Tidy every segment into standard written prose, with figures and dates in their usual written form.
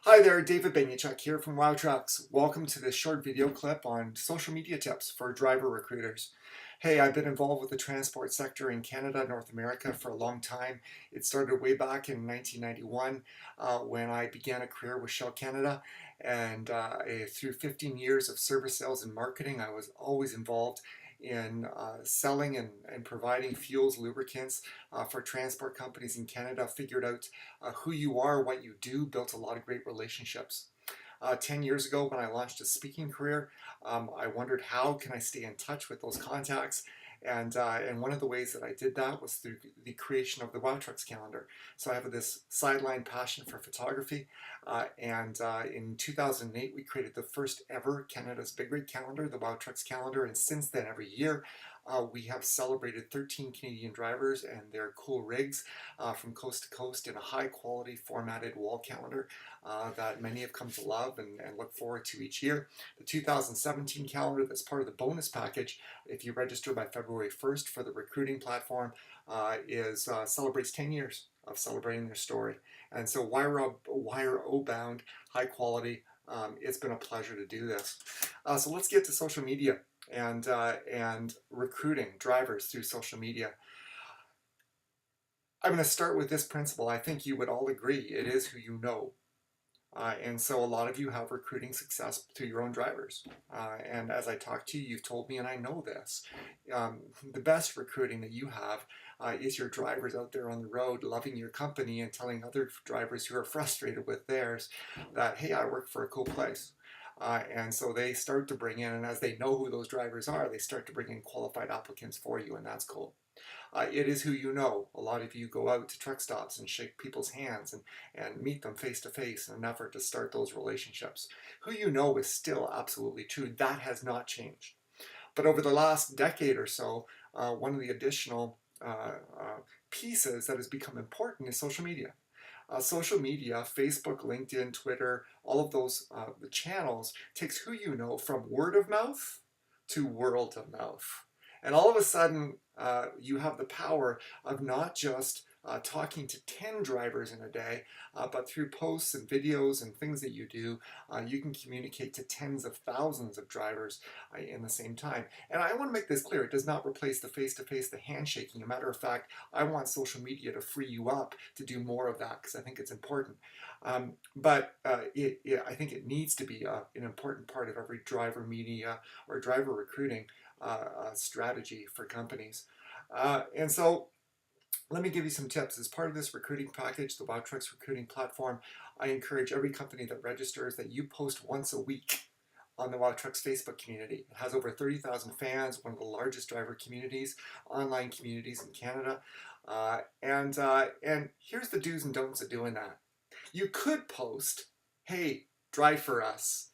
Hi there, David Benyachuk here from Wowtrucks. Welcome to this short video clip on social media tips for driver recruiters. Hey, I've been involved with the transport sector in Canada, North America for a long time. It started way back in 1991 when I began a career with Shell Canada. And through 15 years of service sales and marketing, I was always involved in selling and providing fuels, lubricants for transport companies in Canada, figured out who you are, what you do, built a lot of great relationships. 10 years ago when I launched a speaking career, I wondered how can I stay in touch with those contacts, and one of the ways that I did that was through the creation of the Wowtrucks calendar. So I have this sideline passion for photography, and in 2008 we created the first ever Canada's Big Rig calendar, the Wowtrucks calendar, and since then every year we have celebrated 13 Canadian drivers and their cool rigs from coast to coast in a high quality formatted wall calendar that many have come to love and look forward to each year. The 2017 calendar, that's part of the bonus package, if you register by February 1st for the recruiting platform, celebrates 10 years of celebrating their story. And so wire O-bound, high quality, it's been a pleasure to do this. So let's get to social media and recruiting drivers through social media. I'm going to start with this principle. I think you would all agree it is who you know. And so a lot of you have recruiting success through your own drivers. And as I talk to you, you've told me, and I know this, the best recruiting that you have is your drivers out there on the road loving your company and telling other drivers who are frustrated with theirs that, hey, I work for a cool place. And so they start to bring in, and as they know who those drivers are, they start to bring in qualified applicants for you, and that's cool. It is who you know. A lot of you go out to truck stops and shake people's hands and meet them face to face in an effort to start those relationships. Who you know is still absolutely true. That has not changed. But over the last decade or so, one of the additional pieces that has become important is social media. Social media, Facebook, LinkedIn, Twitter, all of those the channels takes who you know from word of mouth to world of mouth. And all of a sudden, you have the power of not just talking to 10 drivers in a day, but through posts and videos and things that you do, you can communicate to tens of thousands of drivers in the same time. And I want to make this clear, it does not replace the face-to-face, the handshaking. As a matter of fact, I want social media to free you up to do more of that because I think it's important. But I think it needs to be an important part of every driver media or driver recruiting strategy for companies. And so let me give you some tips. As part of this recruiting package, the Wowtrucks recruiting platform, I encourage every company that registers that you post once a week on the Wowtrucks Facebook community. It has over 30,000 fans, one of the largest driver communities, online communities in Canada. And here's the do's and don'ts of doing that. You could post, hey, drive for us.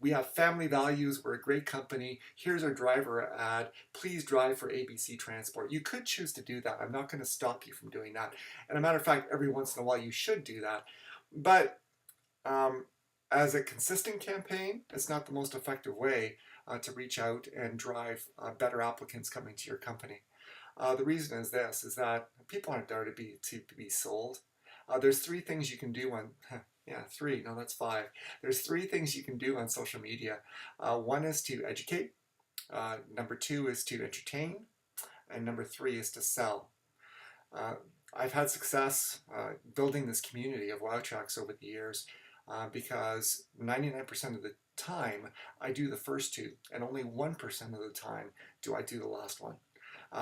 We have family values, we're a great company, here's our driver ad, please drive for ABC Transport. You could choose to do that. I'm not going to stop you from doing that. And a matter of fact, every once in a while you should do that. But as a consistent campaign, it's not the most effective way to reach out and drive better applicants coming to your company. The reason is this, is that people aren't there to be sold. There's three things you can do on... Yeah, three. No, that's five. There's three things you can do on social media. One is to educate. Number two is to entertain. And number three is to sell. I've had success building this community of Wowtrucks over the years because 99% of the time I do the first two, and only 1% of the time do I do the last one.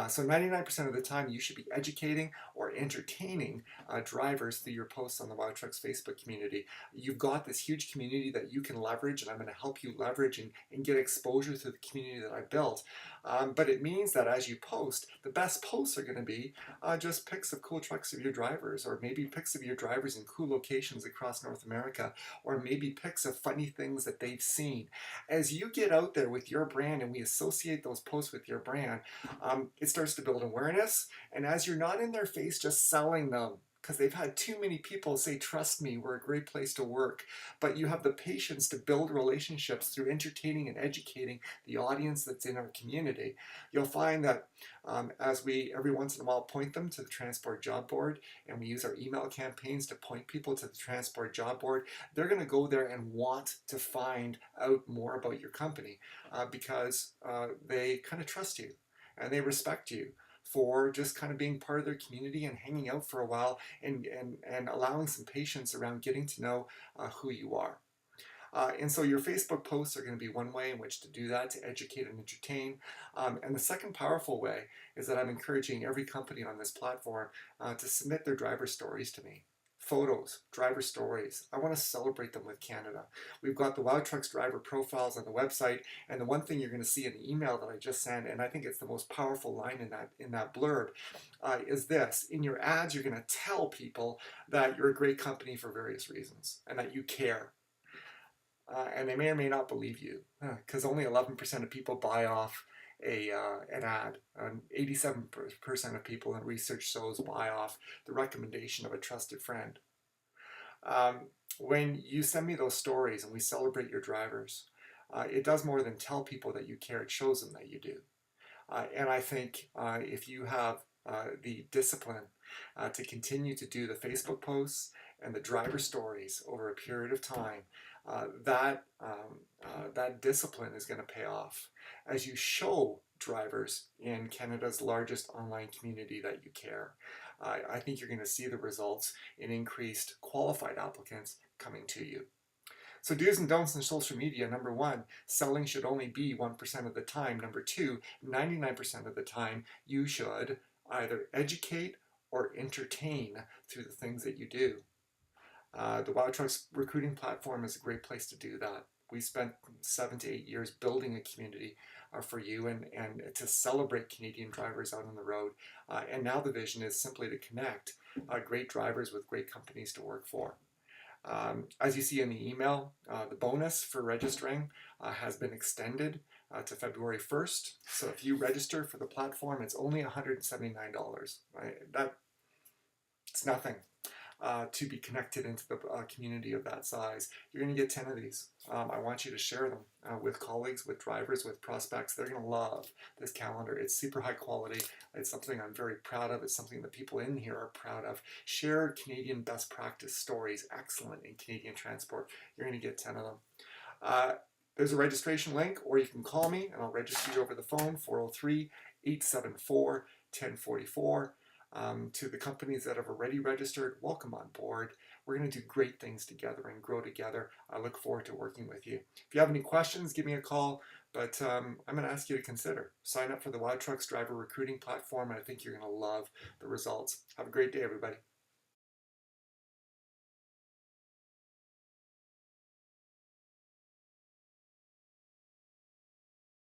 So 99% of the time you should be educating or entertaining drivers through your posts on the Wowtrucks Facebook community. You've got this huge community that you can leverage, and I'm going to help you leverage and get exposure to the community that I built. But it means that as you post, the best posts are going to be just pics of cool trucks of your drivers, or maybe pics of your drivers in cool locations across North America, or maybe pics of funny things that they've seen. As you get out there with your brand and we associate those posts with your brand, it starts to build awareness. And as you're not in their face just selling them because they've had too many people say, trust me, we're a great place to work. But you have the patience to build relationships through entertaining and educating the audience that's in our community. You'll find that as we every once in a while point them to the Transport Job Board, and we use our email campaigns to point people to the Transport Job Board, they're going to go there and want to find out more about your company because they kind of trust you and they respect you for just kind of being part of their community and hanging out for a while and allowing some patience around getting to know who you are. And so your Facebook posts are going to be one way in which to do that, to educate and entertain. And the second powerful way is that I'm encouraging every company on this platform to submit their driver stories to me. Photos, driver stories. I want to celebrate them with Canada. We've got the Wowtrucks driver profiles on the website, and the one thing you're going to see in the email that I just sent, and I think it's the most powerful line in that blurb, is this. In your ads, you're going to tell people that you're a great company for various reasons and that you care. And they may or may not believe you because only 11% of people buy off an ad. 87% of people in research shows buy off the recommendation of a trusted friend. When you send me those stories and we celebrate your drivers, it does more than tell people that you care. It shows them that you do. And I think if you have the discipline to continue to do the Facebook posts and the driver stories over a period of time, that discipline is going to pay off as you show drivers in Canada's largest online community that you care. I think you're going to see the results in increased qualified applicants coming to you. So do's and don'ts in social media. Number one, selling should only be 1% of the time. Number two, 99% of the time, you should either educate or entertain through the things that you do. The Wowtrucks recruiting platform is a great place to do that. We spent 7 to 8 years building a community for you and to celebrate Canadian drivers out on the road. And now the vision is simply to connect great drivers with great companies to work for. As you see in the email, the bonus for registering has been extended to February 1st. So if you register for the platform, it's only $179. Right? It's nothing. To be connected into the community of that size. You're going to get 10 of these. I want you to share them with colleagues, with drivers, with prospects. They're going to love this calendar. It's super high quality. It's something I'm very proud of. It's something that people in here are proud of. Share Canadian best practice stories, excellent in Canadian transport. You're going to get 10 of them. There's a registration link, or you can call me and I'll register you over the phone, 403-874-1044. To the companies that have already registered, welcome on board. We're going to do great things together and grow together. I look forward to working with you. If you have any questions, give me a call, but I'm going to ask you to consider. Sign up for the Wowtrucks driver recruiting platform, and I think you're going to love the results. Have a great day, everybody.